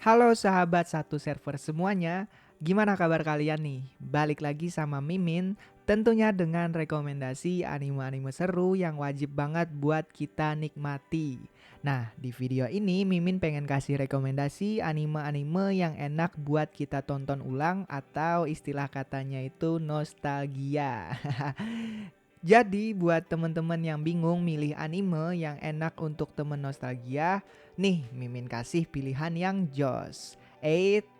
Halo sahabat satu server semuanya, gimana kabar kalian nih? Balik lagi sama Mimin, tentunya dengan rekomendasi anime-anime seru yang wajib banget buat kita nikmati. Nah, di video ini Mimin pengen kasih rekomendasi anime-anime yang enak buat kita tonton ulang atau istilah katanya itu nostalgia. Jadi buat temen-temen yang bingung milih anime yang enak untuk temen nostalgia, nih Mimin kasih pilihan yang jos.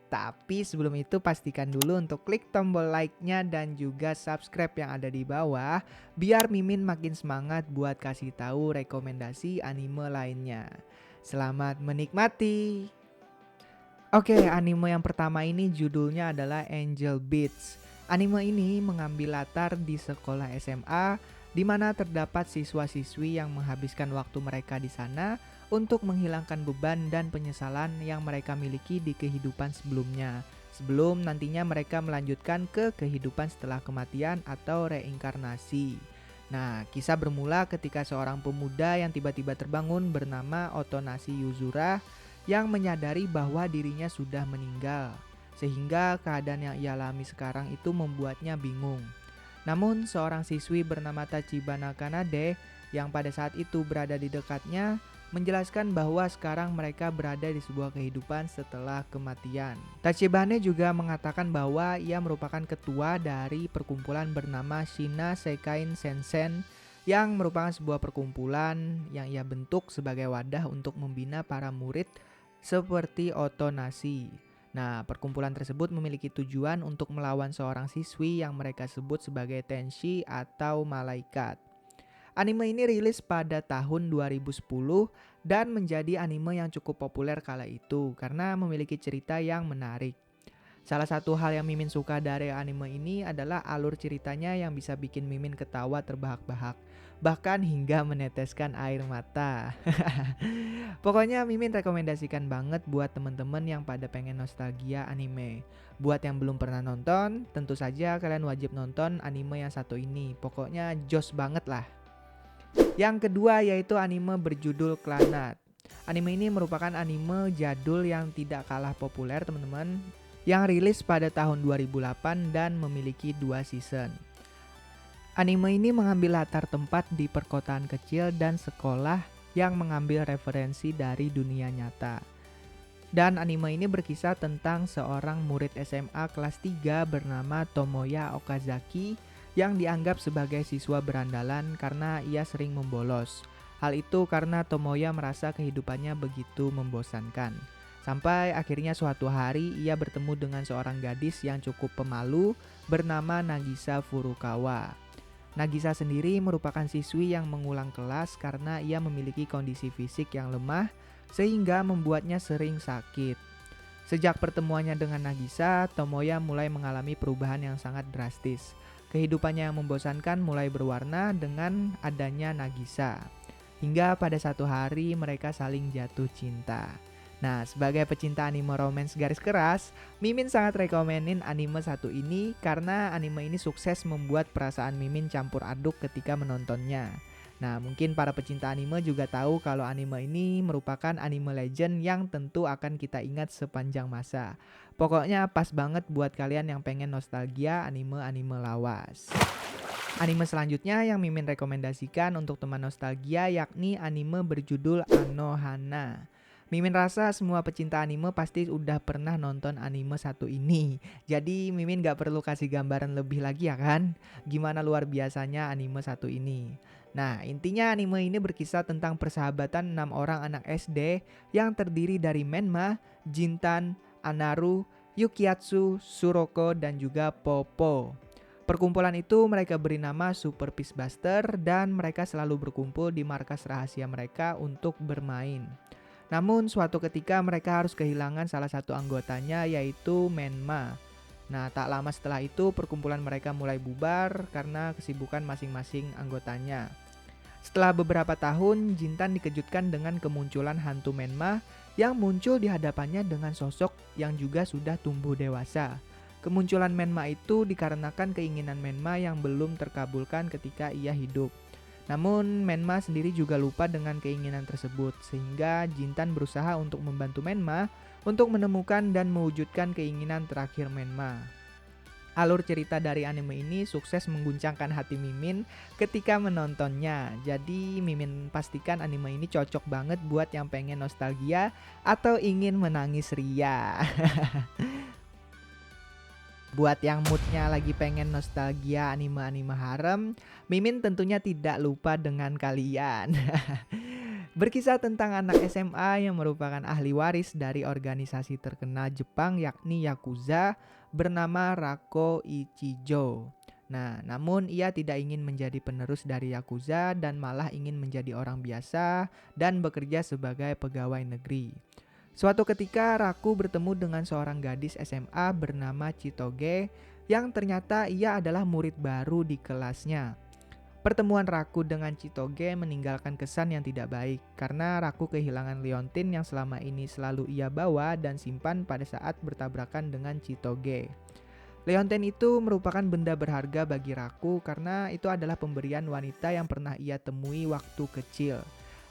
Tapi sebelum itu pastikan dulu untuk klik tombol like-nya dan juga subscribe yang ada di bawah biar Mimin makin semangat buat kasih tahu rekomendasi anime lainnya. Selamat menikmati. Oke, anime yang pertama ini judulnya adalah Angel Beats. Anime ini mengambil latar di sekolah SMA di mana terdapat siswa-siswi yang menghabiskan waktu mereka di sana untuk menghilangkan beban dan penyesalan yang mereka miliki di kehidupan sebelumnya. Sebelum nantinya mereka melanjutkan ke kehidupan setelah kematian atau reinkarnasi. Nah, kisah bermula ketika seorang pemuda yang tiba-tiba terbangun bernama Otonashi Yuzura yang menyadari bahwa dirinya sudah meninggal, sehingga keadaan yang ia alami sekarang itu membuatnya bingung. Namun seorang siswi bernama Tachibana Kanade yang pada saat itu berada di dekatnya menjelaskan bahwa sekarang mereka berada di sebuah kehidupan setelah kematian. Tachibana juga mengatakan bahwa ia merupakan ketua dari perkumpulan bernama Shina Seikain Sensen yang merupakan sebuah perkumpulan yang ia bentuk sebagai wadah untuk membina para murid seperti Otonashi. Nah, perkumpulan tersebut memiliki tujuan untuk melawan seorang siswi yang mereka sebut sebagai Tenshi atau malaikat. Anime ini rilis pada tahun 2010 dan menjadi anime yang cukup populer kala itu karena memiliki cerita yang menarik. Salah satu hal yang Mimin suka dari anime ini adalah alur ceritanya yang bisa bikin Mimin ketawa terbahak-bahak, bahkan hingga meneteskan air mata. Pokoknya Mimin rekomendasikan banget buat temen-temen yang pada pengen nostalgia anime. Buat yang belum pernah nonton, tentu saja kalian wajib nonton anime yang satu ini. Pokoknya jos banget lah. Yang kedua yaitu anime berjudul Clannad. Anime ini merupakan anime jadul yang tidak kalah populer teman-teman, yang rilis pada tahun 2008 dan memiliki 2 season. Anime ini mengambil latar tempat di perkotaan kecil dan sekolah yang mengambil referensi dari dunia nyata. Dan anime ini berkisah tentang seorang murid SMA kelas 3 bernama Tomoya Okazaki yang dianggap sebagai siswa berandalan karena ia sering membolos. Hal itu karena Tomoya merasa kehidupannya begitu membosankan. Sampai akhirnya suatu hari ia bertemu dengan seorang gadis yang cukup pemalu bernama Nagisa Furukawa. Nagisa sendiri merupakan siswi yang mengulang kelas karena ia memiliki kondisi fisik yang lemah sehingga membuatnya sering sakit. Sejak pertemuannya dengan Nagisa, Tomoya mulai mengalami perubahan yang sangat drastis. Kehidupannya yang membosankan mulai berwarna dengan adanya Nagisa. Hingga pada satu hari mereka saling jatuh cinta. Nah, sebagai pecinta anime romance garis keras, Mimin sangat rekomenin anime satu ini karena anime ini sukses membuat perasaan Mimin campur aduk ketika menontonnya. Nah, mungkin para pecinta anime juga tahu kalau anime ini merupakan anime legend yang tentu akan kita ingat sepanjang masa. Pokoknya pas banget buat kalian yang pengen nostalgia anime-anime lawas. Anime selanjutnya yang Mimin rekomendasikan untuk teman nostalgia yakni anime berjudul Anohana. Mimin rasa semua pecinta anime pasti udah pernah nonton anime satu ini. Jadi Mimin gak perlu kasih gambaran lebih lagi ya kan? Gimana luar biasanya anime satu ini. Nah, intinya anime ini berkisah tentang persahabatan 6 orang anak SD yang terdiri dari Menma, Jintan, Anaru, Yukiatsu, Suroko, dan juga Popo. Perkumpulan itu mereka beri nama Super Peace Buster dan mereka selalu berkumpul di markas rahasia mereka untuk bermain. Namun suatu ketika mereka harus kehilangan salah satu anggotanya yaitu Menma. Nah, tak lama setelah itu perkumpulan mereka mulai bubar karena kesibukan masing-masing anggotanya. Setelah beberapa tahun, Jintan dikejutkan dengan kemunculan hantu Menma yang muncul di hadapannya dengan sosok yang juga sudah tumbuh dewasa. Kemunculan Menma itu dikarenakan keinginan Menma yang belum terkabulkan ketika ia hidup. Namun Menma sendiri juga lupa dengan keinginan tersebut, sehingga Jintan berusaha untuk membantu Menma untuk menemukan dan mewujudkan keinginan terakhir Menma. Alur cerita dari anime ini sukses mengguncangkan hati Mimin ketika menontonnya. Jadi Mimin pastikan anime ini cocok banget buat yang pengen nostalgia atau ingin menangis ria. Buat yang moodnya lagi pengen nostalgia anime-anime harem, Mimin tentunya tidak lupa dengan kalian. Berkisah tentang anak SMA yang merupakan ahli waris dari organisasi terkenal Jepang yakni Yakuza bernama Rako Ichijo. Nah, namun ia tidak ingin menjadi penerus dari Yakuza dan malah ingin menjadi orang biasa dan bekerja sebagai pegawai negeri. Suatu ketika Raku bertemu dengan seorang gadis SMA bernama Chitoge yang ternyata ia adalah murid baru di kelasnya. Pertemuan Raku dengan Chitoge meninggalkan kesan yang tidak baik karena Raku kehilangan Leontin yang selama ini selalu ia bawa dan simpan pada saat bertabrakan dengan Chitoge. Leontin itu merupakan benda berharga bagi Raku karena itu adalah pemberian wanita yang pernah ia temui waktu kecil.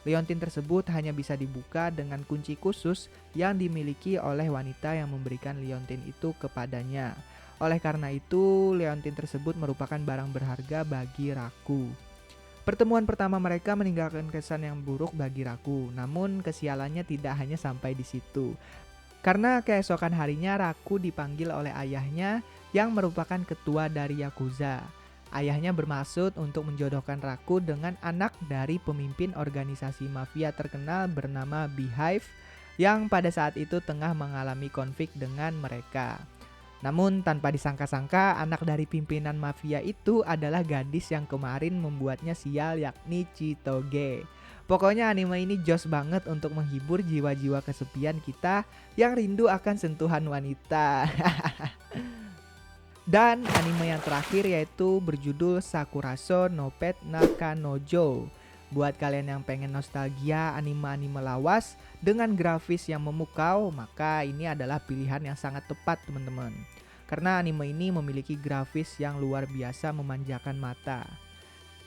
Leontin tersebut hanya bisa dibuka dengan kunci khusus yang dimiliki oleh wanita yang memberikan Leontin itu kepadanya. Oleh karena itu, Leontin tersebut merupakan barang berharga bagi Raku. Pertemuan pertama mereka meninggalkan kesan yang buruk bagi Raku, namun kesialannya tidak hanya sampai di situ. Karena keesokan harinya Raku dipanggil oleh ayahnya yang merupakan ketua dari Yakuza. Ayahnya bermaksud untuk menjodohkan Raku dengan anak dari pemimpin organisasi mafia terkenal bernama Beehive yang pada saat itu tengah mengalami konflik dengan mereka. Namun tanpa disangka-sangka anak dari pimpinan mafia itu adalah gadis yang kemarin membuatnya sial yakni Chitoge. Pokoknya anime ini jos banget untuk menghibur jiwa-jiwa kesepian kita yang rindu akan sentuhan wanita. Dan anime yang terakhir yaitu berjudul Sakuraso no Pet Nakanojo. Buat kalian yang pengen nostalgia anime-anime lawas dengan grafis yang memukau, maka ini adalah pilihan yang sangat tepat teman-teman. Karena anime ini memiliki grafis yang luar biasa memanjakan mata.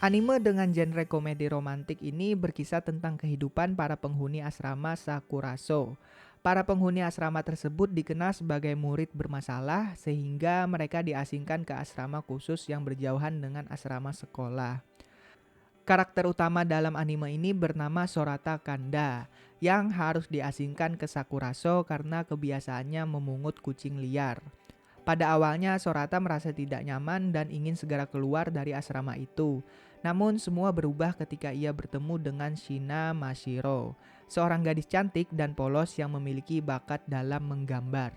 Anime dengan genre komedi romantik ini berkisah tentang kehidupan para penghuni asrama Sakuraso. Para penghuni asrama tersebut dikenal sebagai murid bermasalah sehingga mereka diasingkan ke asrama khusus yang berjauhan dengan asrama sekolah. Karakter utama dalam anime ini bernama Sorata Kanda yang harus diasingkan ke Sakuraso karena kebiasaannya memungut kucing liar. Pada awalnya Sorata merasa tidak nyaman dan ingin segera keluar dari asrama itu. Namun semua berubah ketika ia bertemu dengan Shina Mashiro, seorang gadis cantik dan polos yang memiliki bakat dalam menggambar.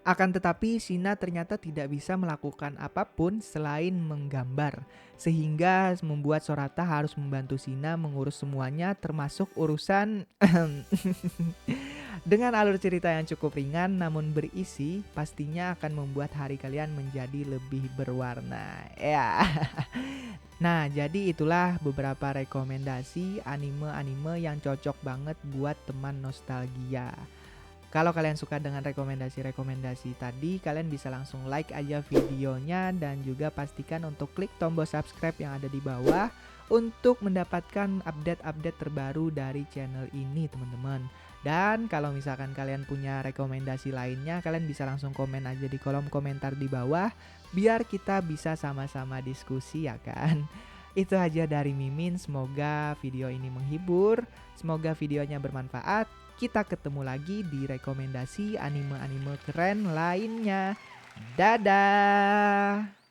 Akan tetapi Shina ternyata tidak bisa melakukan apapun selain menggambar, sehingga membuat Sorata harus membantu Shina mengurus semuanya termasuk urusan Dengan alur cerita yang cukup ringan namun berisi, pastinya akan membuat hari kalian menjadi lebih berwarna. Ya. Nah, jadi itulah beberapa rekomendasi anime-anime yang cocok banget buat teman nostalgia. Kalau kalian suka dengan rekomendasi-rekomendasi tadi, kalian bisa langsung like aja videonya dan juga pastikan untuk klik tombol subscribe yang ada di bawah untuk mendapatkan update-update terbaru dari channel ini, teman-teman. Dan kalau misalkan kalian punya rekomendasi lainnya, kalian bisa langsung komen aja di kolom komentar di bawah biar kita bisa sama-sama diskusi ya kan. Itu aja dari Mimin, semoga video ini menghibur, semoga videonya bermanfaat. Kita ketemu lagi di rekomendasi anime-anime keren lainnya. Dadah.